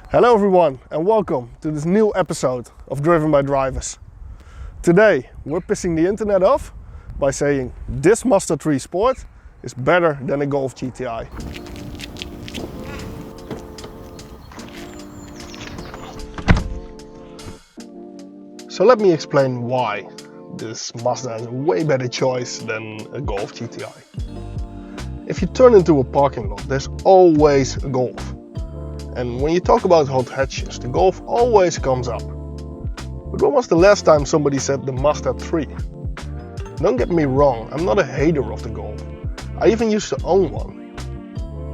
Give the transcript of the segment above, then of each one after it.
Hello everyone and welcome to this new episode of Driven by Drivers. Today we're pissing the internet off by saying this Mazda 3 Sport is better than a Golf GTI. So let me explain why this Mazda is a way better choice than a Golf GTI. If you turn into a parking lot, there's always a Golf. And when you talk about hot hatches, the Golf always comes up. But when was the last time somebody said the Mazda 3? Don't get me wrong, I'm not a hater of the Golf. I even used to own one.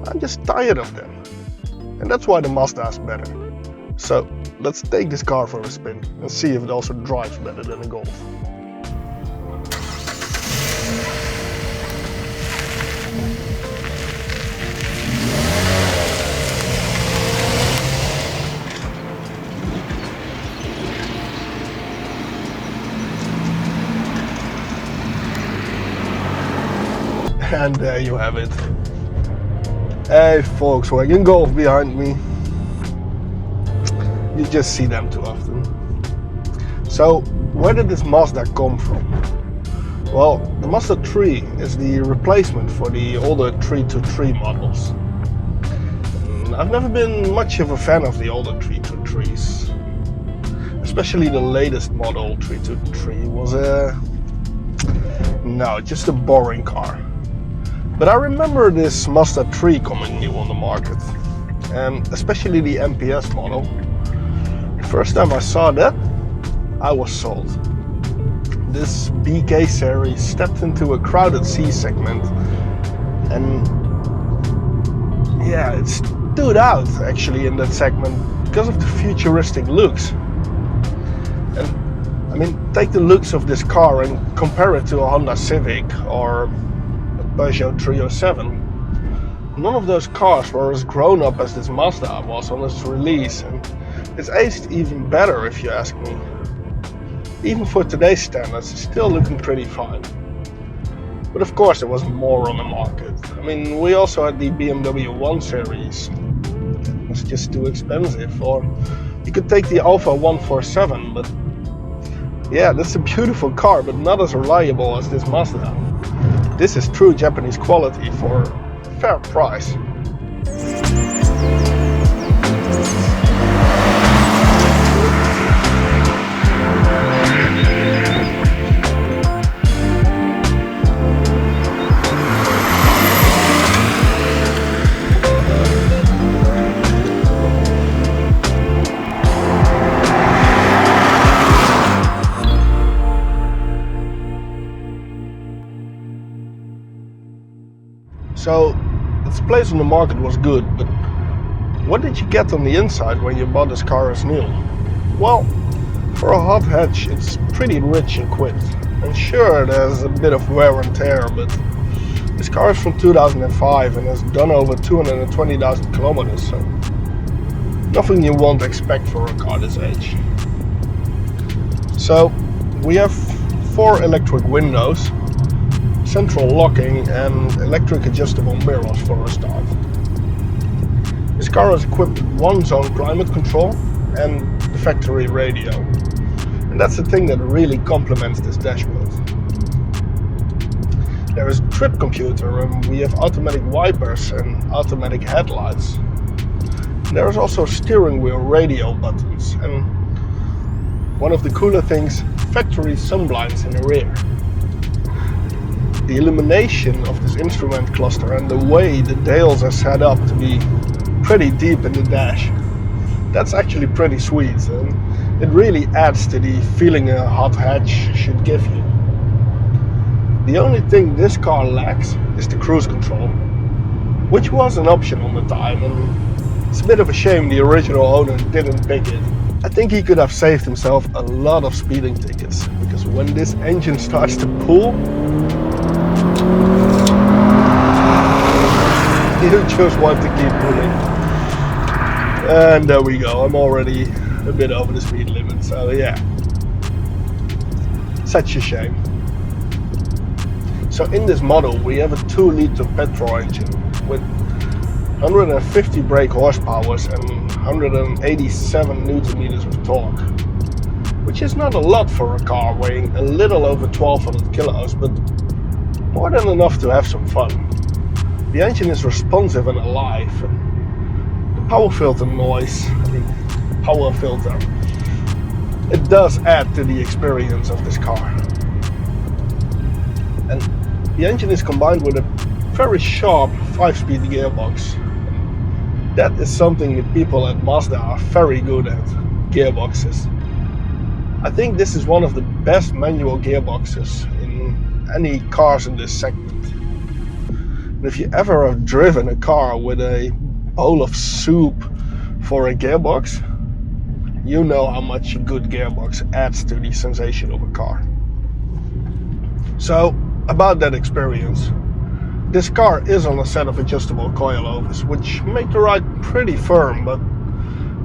I'm just tired of them. And that's why the Mazda is better. So let's take this car for a spin and see if it also drives better than a Golf. And there you have it. A Volkswagen Golf behind me. You just see them too often. So where did this Mazda come from? Well, the Mazda 3 is the replacement for the older 323 models. And I've never been much of a fan of the older 323s. Especially the latest model 323 was just a boring car. But I remember this Mazda 3 coming new on the market, and especially the MPS model. The first time I saw that, I was sold. This BK series stepped into a crowded C segment, and it stood out actually in that segment because of the futuristic looks. And I mean, take the looks of this car and compare it to a Honda Civic or Peugeot 307. None of those cars were as grown up as this Mazda was on its release, and it's aged even better if you ask me. Even for today's standards, it's still looking pretty fine. But of course there was more on the market. I mean, we also had the BMW 1 Series. It was just too expensive. Or you could take the Alfa 147, but yeah, that's a beautiful car, but not as reliable as this Mazda. This is true Japanese quality for a fair price. So, its place on the market was good, but what did you get on the inside when you bought this car as new? Well, for a hot hatch, it's pretty rich and quick. And sure, there's a bit of wear and tear, but this car is from 2005 and has done over 220,000 kilometers, so nothing you won't expect for a car this age. So, we have 4 electric windows, central locking and electric adjustable mirrors for a start. This car is equipped with 1-zone climate control and the factory radio. And that's the thing that really complements this dashboard. There is a trip computer and we have automatic wipers and automatic headlights. There is also steering wheel radio buttons and one of the cooler things, factory sunblinds in the rear. The illumination of this instrument cluster and the way the dials are set up to be pretty deep in the dash, that's actually pretty sweet, and it really adds to the feeling a hot hatch should give you. The only thing this car lacks is the cruise control, which was an option on the time, and it's a bit of a shame the original owner didn't pick it. I think he could have saved himself a lot of speeding tickets, because when this engine starts to pull, you just want to keep pulling. And there we go, I'm already a bit over the speed limit, so yeah. Such a shame. So in this model we have a 2-liter petrol engine with 150 brake horsepower and 187 newton meters of torque, which is not a lot for a car weighing a little over 1200 kilos, but more than enough to have some fun. The engine is responsive and alive, and the power filter noise, power filter, it does add to the experience of this car. And the engine is combined with a very sharp 5-speed gearbox. That is something that people at Mazda are very good at, gearboxes. I think this is one of the best manual gearboxes in any cars in this segment. And if you ever have driven a car with a bowl of soup for a gearbox, you know how much a good gearbox adds to the sensation of a car. So, about that experience. This car is on a set of adjustable coilovers, which make the ride pretty firm, but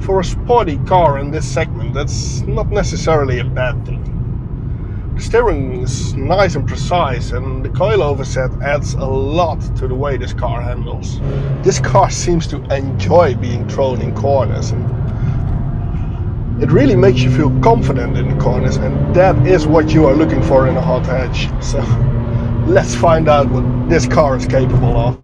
for a sporty car in this segment, that's not necessarily a bad thing. The steering is nice and precise, and the coilover set adds a lot to the way this car handles. This car seems to enjoy being thrown in corners, and it really makes you feel confident in the corners, and that is what you are looking for in a hot hatch. So let's find out what this car is capable of.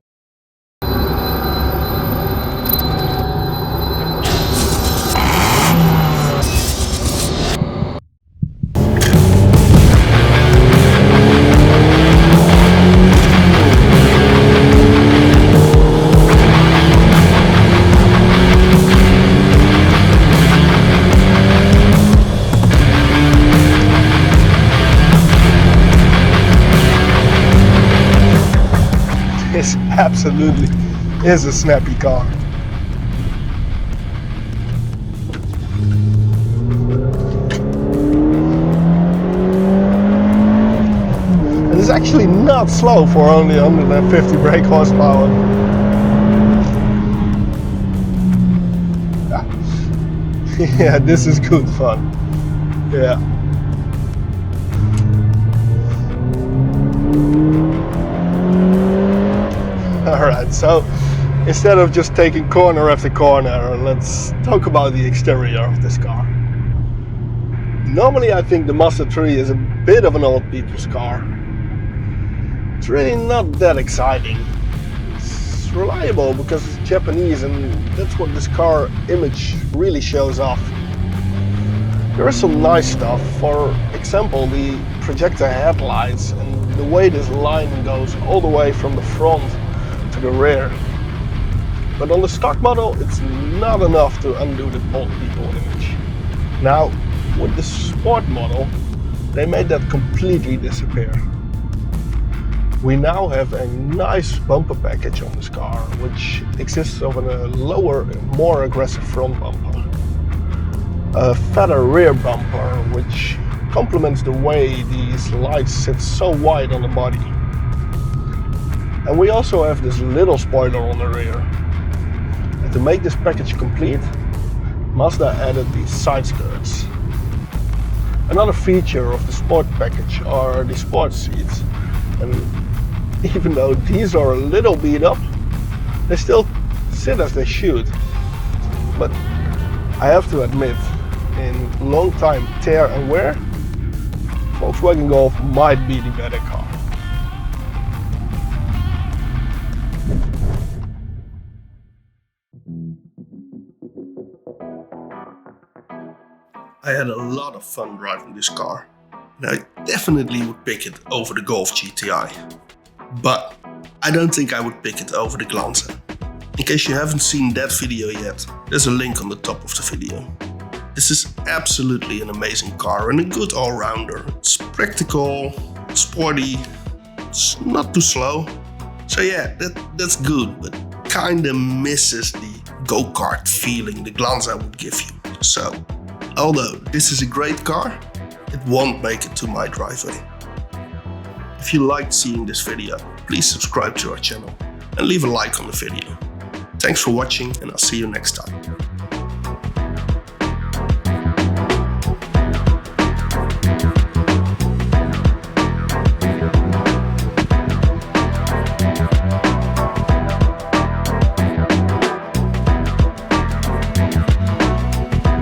This absolutely is a snappy car. And it's actually not slow for only 150 brake horsepower. Yeah, this is good fun. Yeah. Alright, so instead of just taking corner after corner, let's talk about the exterior of this car. Normally I think the Mazda 3 is a bit of an old people's car. It's really not that exciting. It's reliable because it's Japanese, and that's what this car image really shows off. There is some nice stuff, for example the projector headlights and the way this line goes all the way from the front to the rear. But on the stock model it's not enough to undo the old people image. Now with the sport model they made that completely disappear. We now have a nice bumper package on this car, which exists of a lower, more aggressive front bumper, a fatter rear bumper which complements the way these lights sit so wide on the body. And we also have this little spoiler on the rear. And to make this package complete, Mazda added these side skirts. Another feature of the sport package are the sport seats. And even though these are a little beat up, they still sit as they should. But I have to admit, in long time tear and wear, Volkswagen Golf might be the better car. I had a lot of fun driving this car, and I definitely would pick it over the Golf GTI. But I don't think I would pick it over the Glanza. In case you haven't seen that video yet, there's a link on the top of the video. This is absolutely an amazing car and a good all-rounder. It's practical, sporty, it's not too slow. So yeah, that's good, but kinda misses the go-kart feeling the Glanza would give you. So, although this is a great car, it won't make it to my driveway. If you liked seeing this video, please subscribe to our channel and leave a like on the video. Thanks for watching, and I'll see you next time.